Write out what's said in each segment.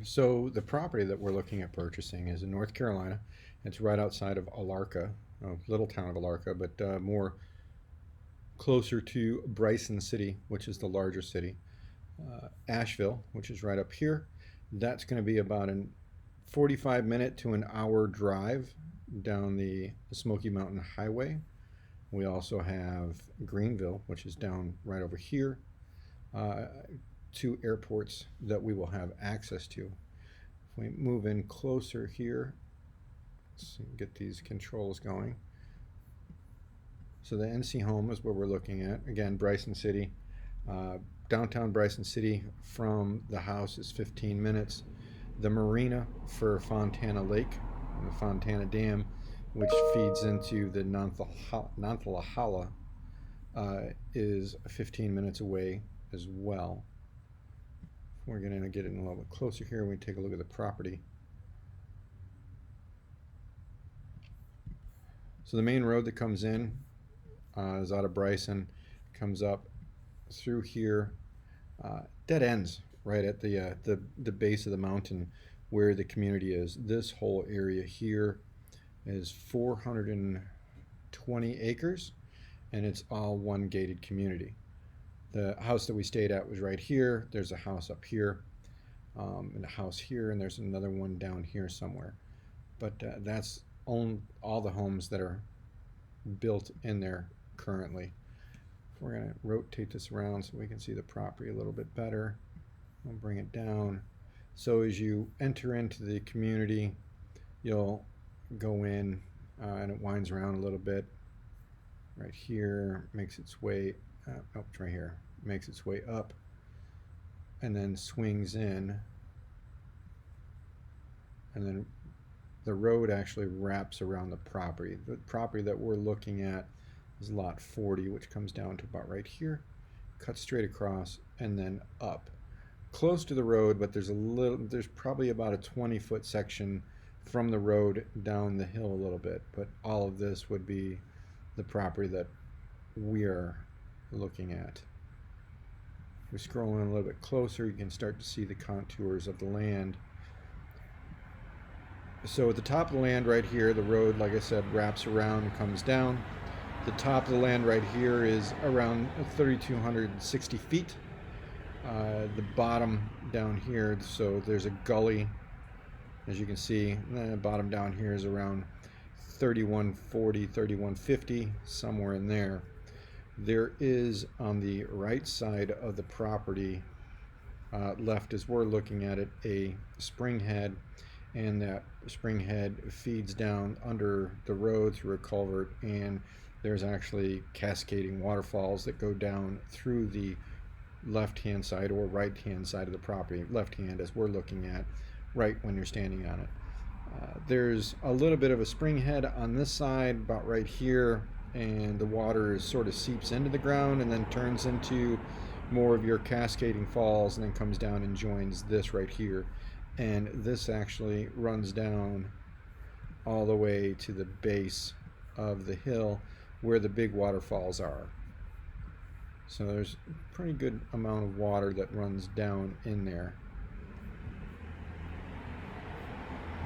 So the property that we're looking at purchasing is in North Carolina. It's right outside of Alarka, a little town of Alarka, but more closer to Bryson City, which is the larger city. Asheville, which is right up here. That's going to be about a 45-minute to an hour drive down the Smoky Mountain Highway. We also have Greenville, which is down right over here. Uh, Two airports that we will have access to. If we move in closer here, let's get these controls going. So the NC Home is where we're looking at. Again, Bryson City. Downtown Bryson City from the house is 15 minutes. The marina for Fontana Lake, the Fontana Dam, which feeds into the Nantahala, is 15 minutes away as well. We're going to get in a little bit closer here when we take a look at the property. So the main road that comes in is out of Bryson, comes up through here, dead ends right at the base of the mountain where the community is. This whole area here is 420 acres, and it's all one gated community. The house that we stayed at was right here. There's a house up here, and a house here, and there's another one down here somewhere. But that's all the homes that are built in there currently. We're going to rotate this around so we can see the property a little bit better. We'll bring it down. So as you enter into the community, you'll go in, and it winds around a little bit. Right here, makes its way right here, makes its way up, and then swings in, and then the road actually wraps around the property. The property that we're looking at is lot 40, which comes down to about right here, cuts straight across, and then up. Close to the road, but there's probably about a 20-foot section from the road down the hill a little bit, but all of this would be the property that we are looking at. If we scroll in a little bit closer, you can start to see the contours of the land. So at the top of the land right here, the road, like I said, wraps around and comes down. The top of the land right here is around 3,260 feet. The bottom down here, so there's a gully, as you can see. The bottom down here is around 3140, 3150, somewhere in there. There is on the right side of the property, left as we're looking at it, a spring head, and that spring head feeds down under the road through a culvert, and there's actually cascading waterfalls that go down through the left hand side or right hand side of the property. Left hand, as we're looking at, right when you're standing on it. There's a little bit of a spring head on this side, about right here, and the water sort of seeps into the ground and then turns into more of your cascading falls, and then comes down and joins this right here. And this actually runs down all the way to the base of the hill where the big waterfalls are. So there's a pretty good amount of water that runs down in there.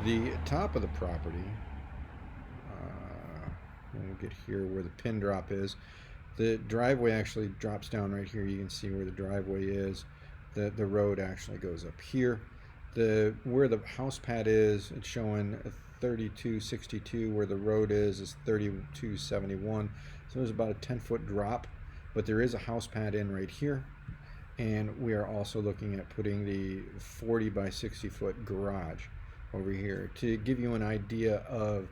The top of the property, we'll get here where the pin drop is. The driveway actually drops down right here. You can see where the driveway is. The road actually goes up here. Where the house pad is, it's showing 3262. Where the road is 3271. So there's about a 10-foot drop, but there is a house pad in right here. And we are also looking at putting the 40 by 60 foot garage over here. To give you an idea of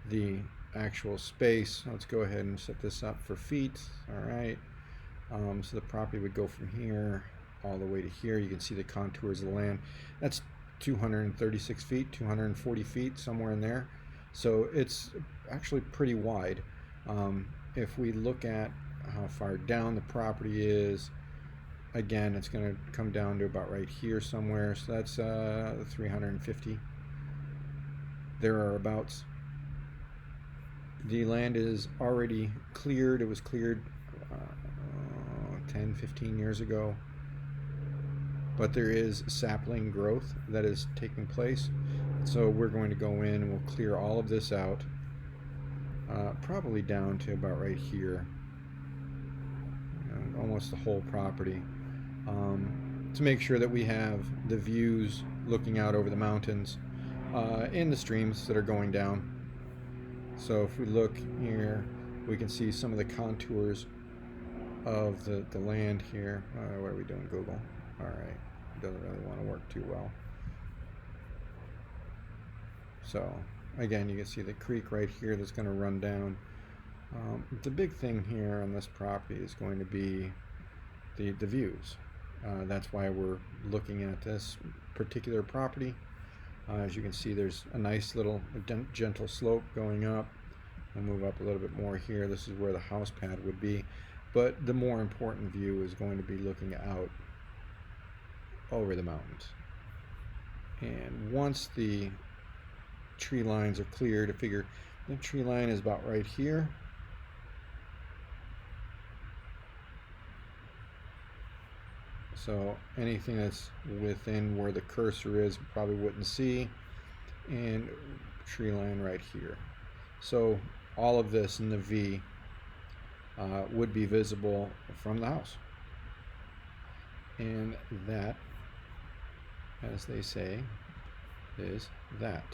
the actual space, let's go ahead and set this up for feet. All right. So the property would go from here all the way to here. You can see the contours of the land. That's 236 feet, 240 feet, somewhere in there. So it's actually pretty wide. If we look at how far down the property is, again, it's going to come down to about right here somewhere. So that's 350 thereabouts. The land is already cleared. It was cleared 10, 15 years ago but there is sapling growth that is taking place. So we're going to go in and we'll clear all of this out, probably down to about right here, almost the whole property, to make sure that we have the views looking out over the mountains and the streams that are going down. So if we look here, we can see some of the contours of the land here. What are we doing, Google? All right, doesn't really want to work too well. So again, you can see the creek right here that's going to run down. The big thing here on this property is going to be the views. That's why we're looking at this particular property. As you can see, there's a nice little gentle slope going up. I'll move up a little bit more here. This is where the house pad would be. But the more important view is going to be looking out over the mountains. And once the tree lines are cleared, I figure the tree line is about right here. So anything that's within where the cursor is, probably wouldn't see. And tree line right here. So all of this in the V would be visible from the house. And that, as they say, is that.